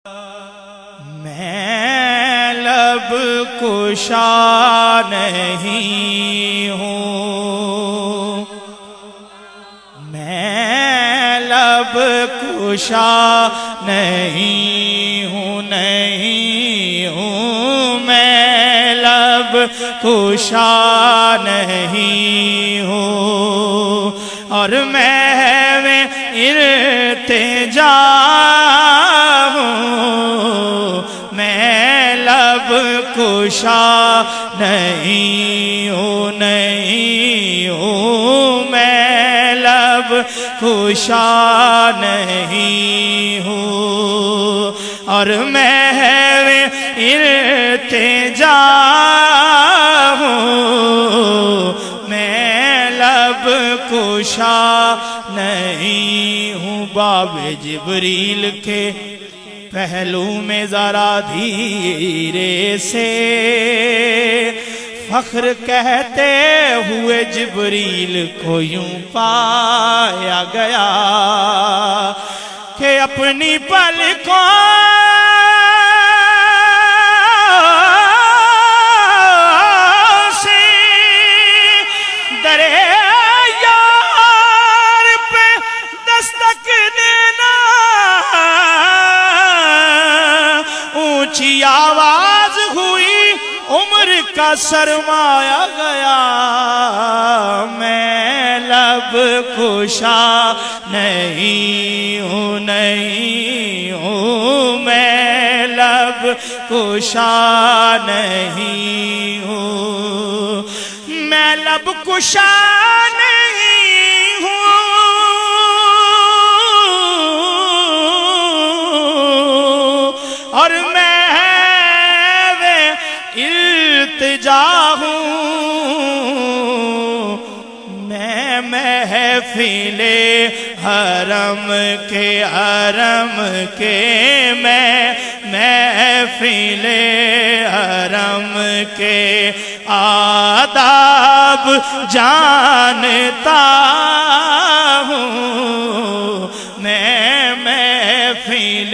میں لب کشا نہیں ہوں، میں لب کشا نہیں ہوں، نہیں ہوں، میں لب کشا نہیں ہوں، اور میں التجا ہوں، میں لب کشا نہیں ہوں، نہیں ہوں، میں لب کشا نہیں ہوں، اور میں التجا ہوں، میں لب کشا نہیں ہوں۔ باب جبریل کے پہلو میں ذرا دھیرے سے فخر کہتے ہوئے جبریل کو یوں پایا گیا کہ اپنی پلکوں سے درے یار پہ دستک دینا، اونچی آواز ہوئی، عمر کا سرمایا گیا، میں لب کشا نہیں ہوں، نہیں ہوں، میں لب کشا نہیں ہوں، میں لب کشا نہیں ہوں، اور میں التجا ہوں، میں محفل حرم کے میں محفل حرم کے آداب جانتا ہوں، میں محفل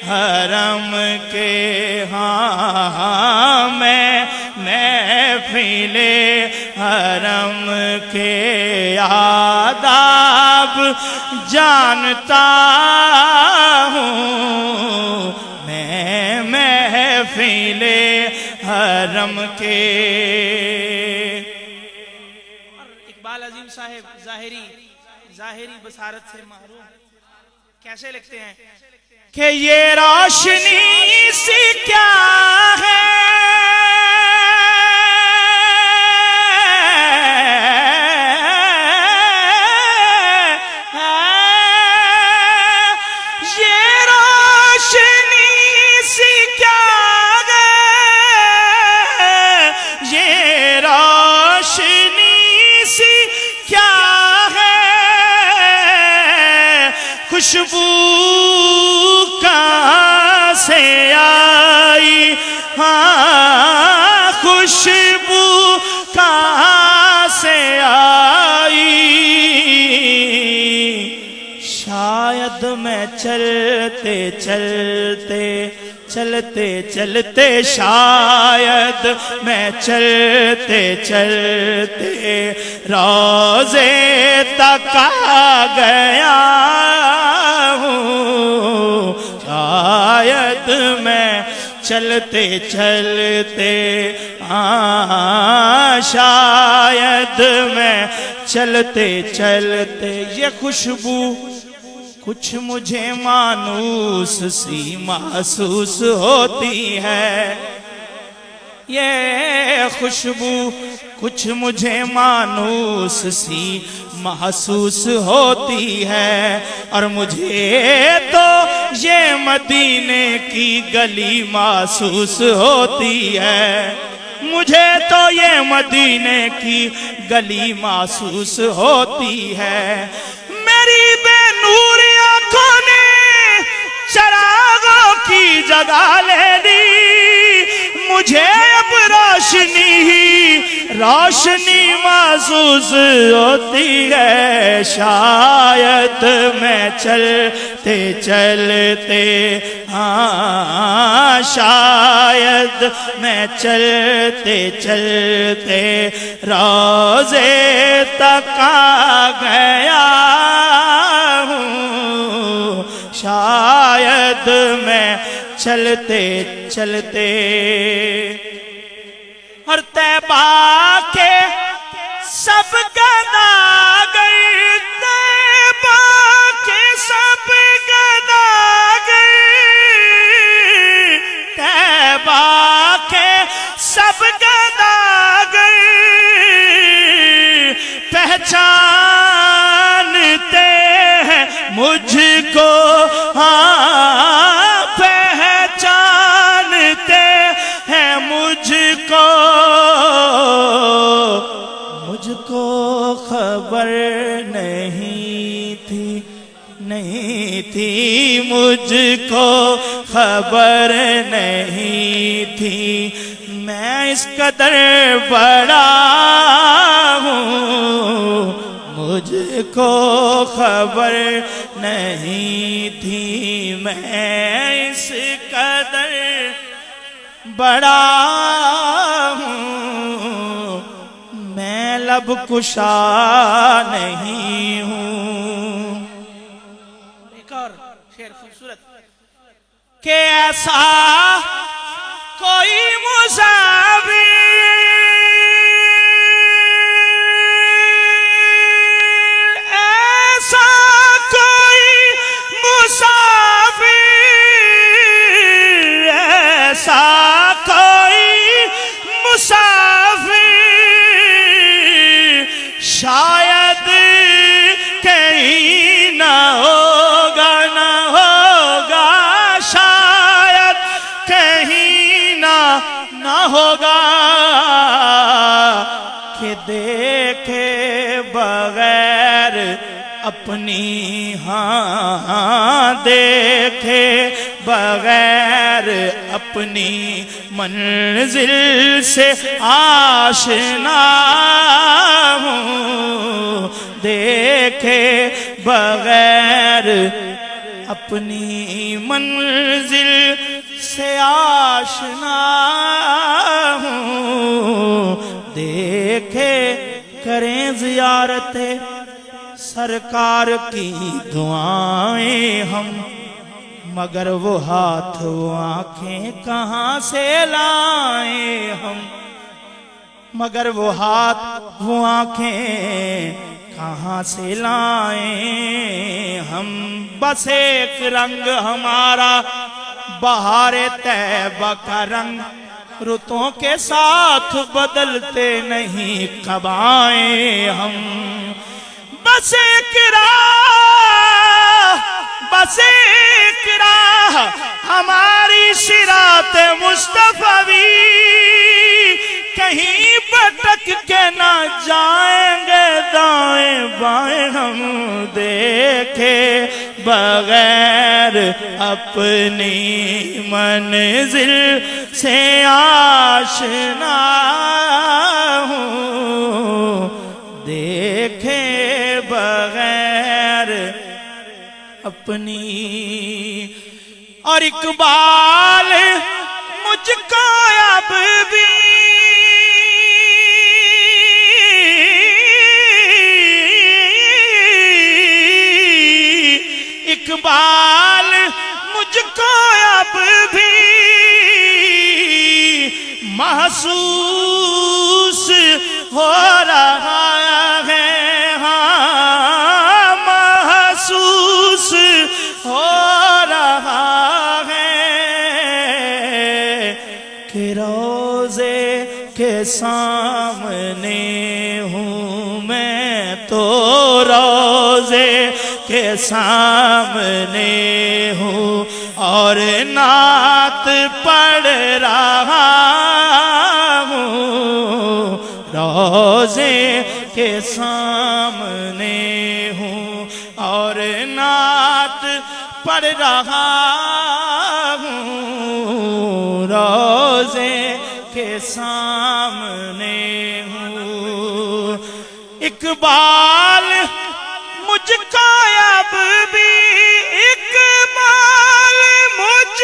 حرم کے، ہاں میں محفل حرم کے آداب جانتا ہوں، میں محفل حرم کے۔ اقبال عظیم صاحب ظاہری بصارت سے محروم کیسے لکھتے ہیں کہ یہ روشنی سی کیا ہے، یہ روشنی سی کیا ہے، یہ روشنی سی کیا ہے، خوشبو کہاں سے آئی، ہاں خوشبو کہاں سے آئی، شاید میں چلتے چلتے شاید میں چلتے روضے تک آ گیا ہوں، شاید میں چلتے شاید میں چلتے یہ خوشبو کچھ مجھے مانوس سی محسوس ہوتی ہے، یہ خوشبو کچھ مجھے مانوس سی محسوس ہوتی ہے، اور مجھے تو یہ مدینے کی گلی محسوس ہوتی ہے، مجھے تو یہ مدینے کی گلی محسوس ہوتی ہے، میری بے نوری آنکھوں نے چراغوں کی جگہ لے لی، مجھے اب روشنی محسوس ہوتی ہے، شاید میں چلتے ہاں شاید میں چلتے چلتے روضے تک آ گیا ہوں، شاید میں چلتے چلتے اور طیبہ کے سب گداگر، طیبہ کے سب گداگر، طیبہ کے سب گداگر پہچانتے ہیں مجھ کو، ہاں پہچانتے ہیں مجھ کو، مجھ کو خبر نہیں تھی، نہیں تھی مجھ کو خبر نہیں تھی، میں اس قدر بڑا ہوں، مجھ کو خبر نہیں تھی، میں اس قدر بڑا ہوں، میں لب کشا نہیں ہوں۔ ایک اور شعر خوبصورت کہ ایسا کوئی مسافر، ایسا کوئی مسافر، ایسا کوئی مسافر شاید کہیں نہ ہوگا، نہ ہوگا، شاید کہیں نہ ہوگا، کہ دیکھے بغیر اپنی، ہاں دیکھے بغیر اپنی منزل سے آشنا ہوں، دیکھے بغیر اپنی منزل سے آشنا ہوں، دیکھے کریں زیارت سرکار کی دعائیں ہم، مگر وہ ہاتھ وہ آنکھیں کہاں سے لائیں ہم، مگر وہ ہاتھ وہ آنکھیں کہاں سے لائیں ہم، بس ایک رنگ ہمارا بہار طیبہ کا رنگ، رتوں کے ساتھ بدلتے نہیں کب آئیں ہم، بس ایک راہ، بس ایک راہ ہماری صراط مصطفی، کہیں بھٹک کے نہ جائیں گے دائیں بائیں ہم، دیکھے بغیر اپنی منزل سے آشنا ہوں، دیکھے بغیر اپنی، اور اقبال مجھ کو اب بھی اقبال مجھ کو اب بھی محسوس ہو رہا ہے، ہاں محسوس ہو رہا ہے، کہ روضے کے سامنے ہوں میں تو، روضے کے سامنے ہوں اور نعت پڑھ رہا ہوں، روضے کے سامنے ہوں اور نعت پڑھ رہا ہوں، روضے کے سامنے ہوں، اقبال مجھ کو اب بھی، اقبال مجھ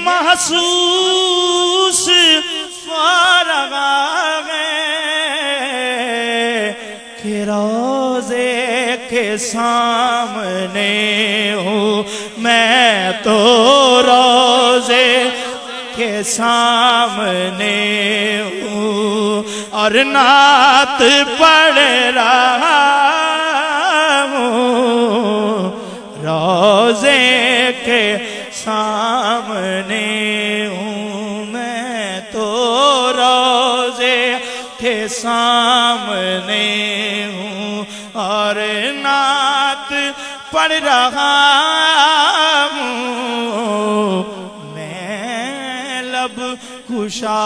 محسوس ہو رہا ہے کہ روضے کے سامنے ہوں میں تو روضے کے سامنے ہوں اور نعت پڑھ رہا ہوں روضے کے سامنے ہوں میں تو روضے کے سامنے ہوں اور نعت پڑھ رہا ہوں میں لب کشا